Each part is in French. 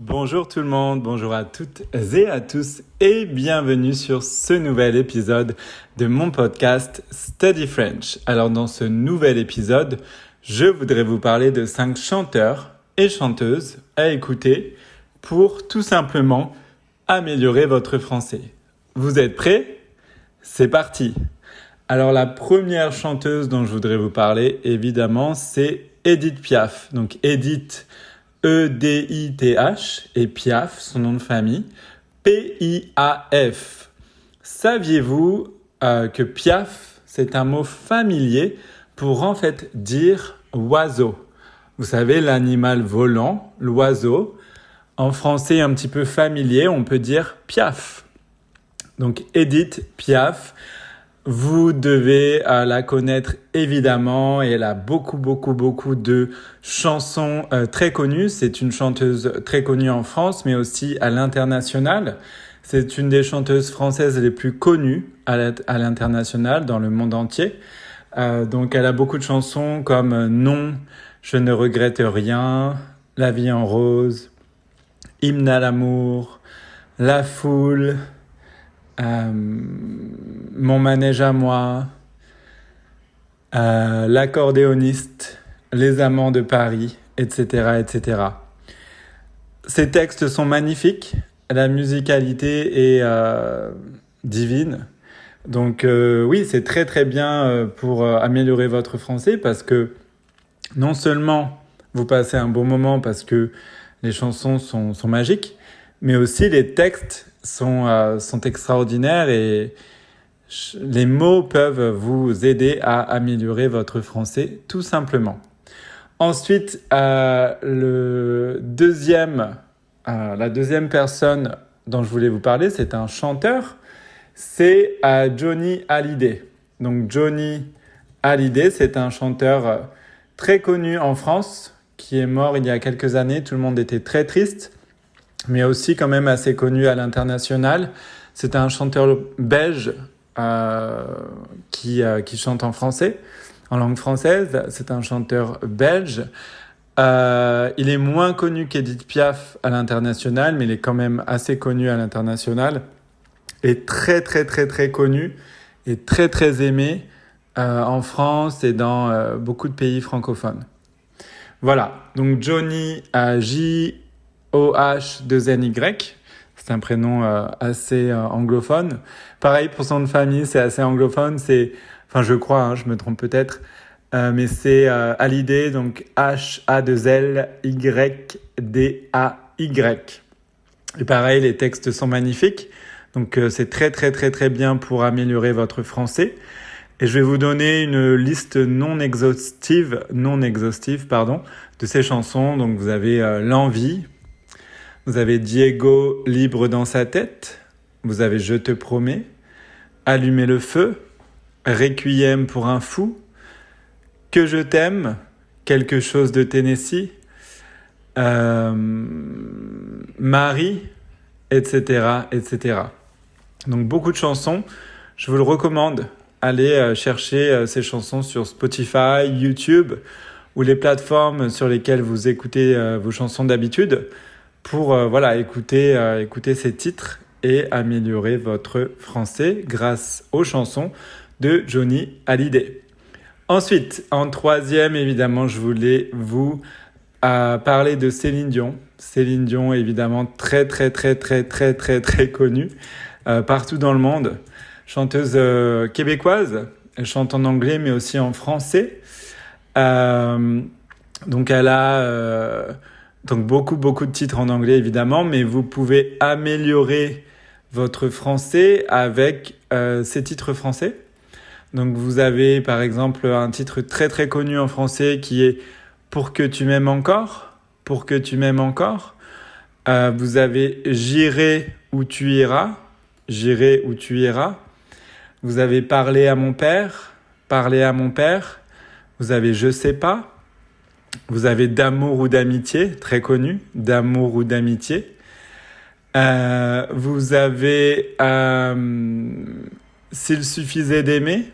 Bonjour tout le monde, bonjour à toutes et à tous et bienvenue sur ce nouvel épisode de mon podcast Study French. Alors dans ce nouvel épisode, je voudrais vous parler de 5 chanteurs et chanteuses à écouter pour tout simplement améliorer votre français. Vous êtes prêts ? C'est parti ! Alors la première chanteuse dont je voudrais vous parler évidemment c'est Edith Piaf. Donc Edith E-D-I-T-H et Piaf, son nom de famille, P-I-A-F. Saviez-vous que Piaf, c'est un mot familier pour en fait dire oiseau. Vous savez, l'animal volant, l'oiseau, en français un petit peu familier, on peut dire Piaf. Donc Edith Piaf, vous devez la connaître évidemment et elle a beaucoup de chansons très connues. C'est une chanteuse très connue en France mais aussi à l'international. C'est une des chanteuses françaises les plus connues à l'international dans le monde entier. Donc elle a beaucoup de chansons comme Non, je ne regrette rien, La vie en rose, Hymne à l'amour, La foule, Mon manège à moi, L'accordéoniste, Les amants de Paris, etc. Ces textes sont magnifiques, la musicalité est divine. Donc oui, c'est très bien pour améliorer votre français parce que non seulement vous passez un bon moment parce que les chansons sont magiques, mais aussi les textes sont extraordinaires et les mots peuvent vous aider à améliorer votre français tout simplement. Ensuite, la deuxième personne dont je voulais vous parler, c'est un chanteur, c'est Johnny Hallyday. Donc Johnny Hallyday, c'est un chanteur très connu en France qui est mort il y a quelques années. Tout le monde était très triste, mais aussi quand même assez connu à l'international. C'est un chanteur belge qui chante en français, en langue française. C'est un chanteur belge. Il est moins connu qu'Edith Piaf à l'international, mais il est quand même assez connu à l'international. Et très connu et très aimé en France et dans beaucoup de pays francophones. Voilà, donc Johnny J-O-H-2-N-Y. C'est un prénom assez anglophone. Pareil pour son nom de famille, c'est assez anglophone. Je crois, je me trompe peut-être, mais c'est Hallyday, donc H-A-2-L-Y-D-A-Y. Et pareil, les textes sont magnifiques. Donc c'est très bien pour améliorer votre français. Et je vais vous donner une liste non exhaustive, de ces chansons. Donc vous avez L'envie. Vous avez Diego libre dans sa tête, vous avez Je te promets, Allumer le feu, Requiem pour un fou, Que je t'aime, Quelque chose de Tennessee, Marie, etc. Donc beaucoup de chansons, je vous le recommande. Allez chercher ces chansons sur Spotify, YouTube ou les plateformes sur lesquelles vous écoutez vos chansons d'habitude. Pour écouter ces titres et améliorer votre français grâce aux chansons de Johnny Hallyday. Ensuite, en troisième, évidemment, je voulais vous parler de Céline Dion. Céline Dion, évidemment, très connue partout dans le monde. Chanteuse québécoise, elle chante en anglais mais aussi en français. Donc elle a... Donc beaucoup de titres en anglais évidemment, mais vous pouvez améliorer votre français avec ces titres français. Donc vous avez par exemple un titre très connu en français qui est Pour que tu m'aimes encore. Vous avez J'irai où tu iras. Vous avez Parler à mon père. Vous avez Je sais pas. Vous avez D'amour ou d'amitié, très connu, D'amour ou d'amitié. Vous avez S'il suffisait d'aimer,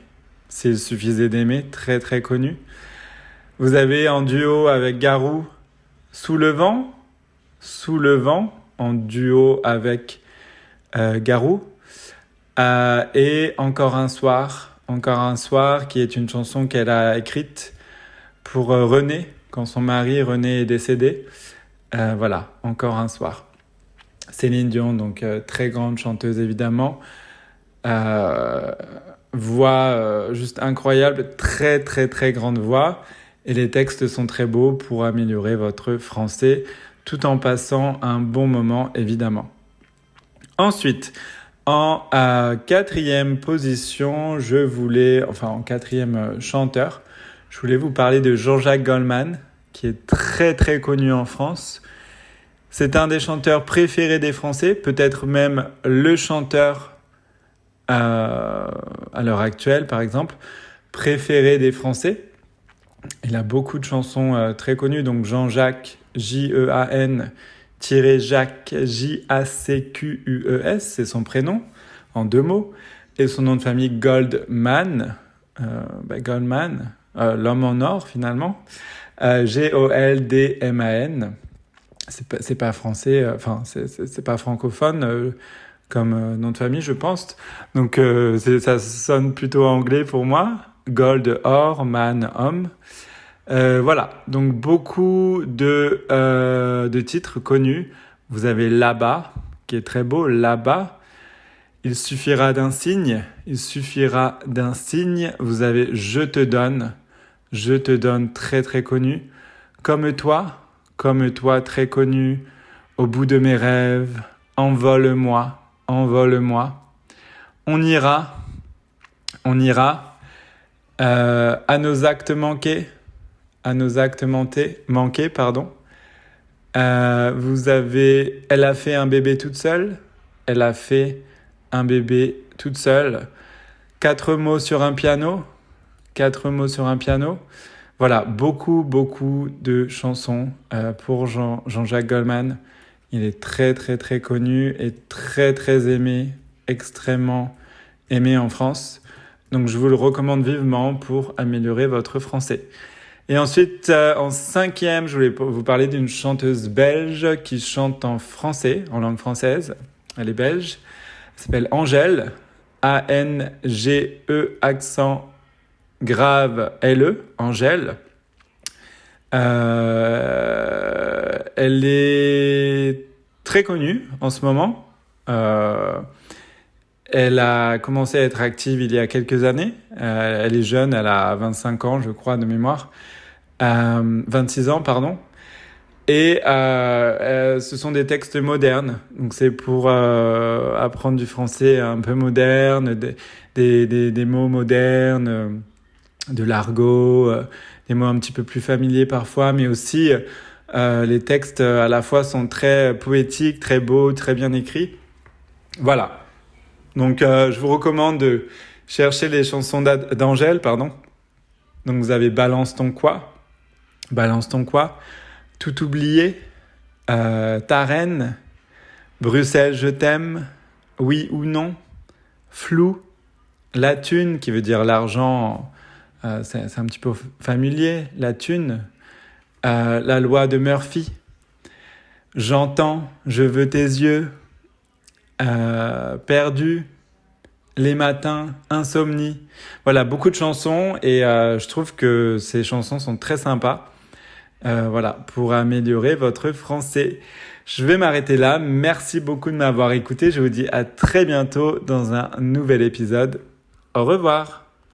très connu. Vous avez en duo avec Garou, Sous le vent. Sous le vent, en duo avec Garou. Et Encore un soir, qui est une chanson qu'elle a écrite pour René, quand son mari René est décédé. Voilà, Encore un soir. Céline Dion, donc très grande chanteuse évidemment. Voix juste incroyable, très très très grande voix. Et les textes sont très beaux pour améliorer votre français tout en passant un bon moment évidemment. Ensuite, en quatrième position, en quatrième chanteur, je voulais vous parler de Jean-Jacques Goldman, qui est très très connu en France. C'est un des chanteurs préférés des Français, peut-être même le chanteur à l'heure actuelle, par exemple, préféré des Français. Il a beaucoup de chansons très connues, donc Jean-Jacques, J-E-A-N, Jacques, J-A-C-Q-U-E-S, c'est son prénom, en 2 mots, et son nom de famille Goldman, Goldman, l'homme en or finalement, G-O-L-D-M-A-N. C'est pas français, c'est pas francophone comme nom de famille, je pense. Donc ça sonne plutôt anglais pour moi. Gold, or, man, homme. Voilà, donc beaucoup de titres connus. Vous avez Là-bas, qui est très beau, Là-bas. Il suffira d'un signe. Vous avez Je te donne, très très connu. Comme toi, très connu. Au bout de mes rêves, envole-moi. On ira. À nos actes manqués. Pardon. Vous avez Elle a fait un bébé toute seule. 4 mots sur un piano. Voilà, beaucoup de chansons pour Jean-Jacques Goldman. Il est très très très connu et très très aimé, extrêmement aimé en France. Donc je vous le recommande vivement pour améliorer votre français. Et ensuite, en 5e, je voulais vous parler d'une chanteuse belge qui chante en français, en langue française. Elle est belge. Elle s'appelle Angèle. A-N-G-E accent grave L-E, Angèle. Elle est très connue en ce moment. Elle a commencé à être active il y a quelques années. Elle est jeune, elle a 25 ans, je crois, de mémoire. 26 ans, pardon. Et ce sont des textes modernes. Donc c'est pour apprendre du français un peu moderne, des mots modernes, de l'argot, des mots un petit peu plus familiers parfois, mais aussi les textes à la fois sont très poétiques, très beaux, très bien écrits. Voilà. Donc je vous recommande de chercher les chansons d'Angèle, pardon. Donc vous avez Balance ton quoi, Tout oublié, Ta reine, Bruxelles je t'aime, Oui ou non, Flou, La thune qui veut dire l'argent, c'est un petit peu familier, la thune, La loi de Murphy, J'entends, je veux tes yeux, Perdu, Les matins, Insomnie. Voilà, beaucoup de chansons et je trouve que ces chansons sont très sympas. Voilà, pour améliorer votre français. Je vais m'arrêter là. Merci beaucoup de m'avoir écouté. Je vous dis à très bientôt dans un nouvel épisode. Au revoir.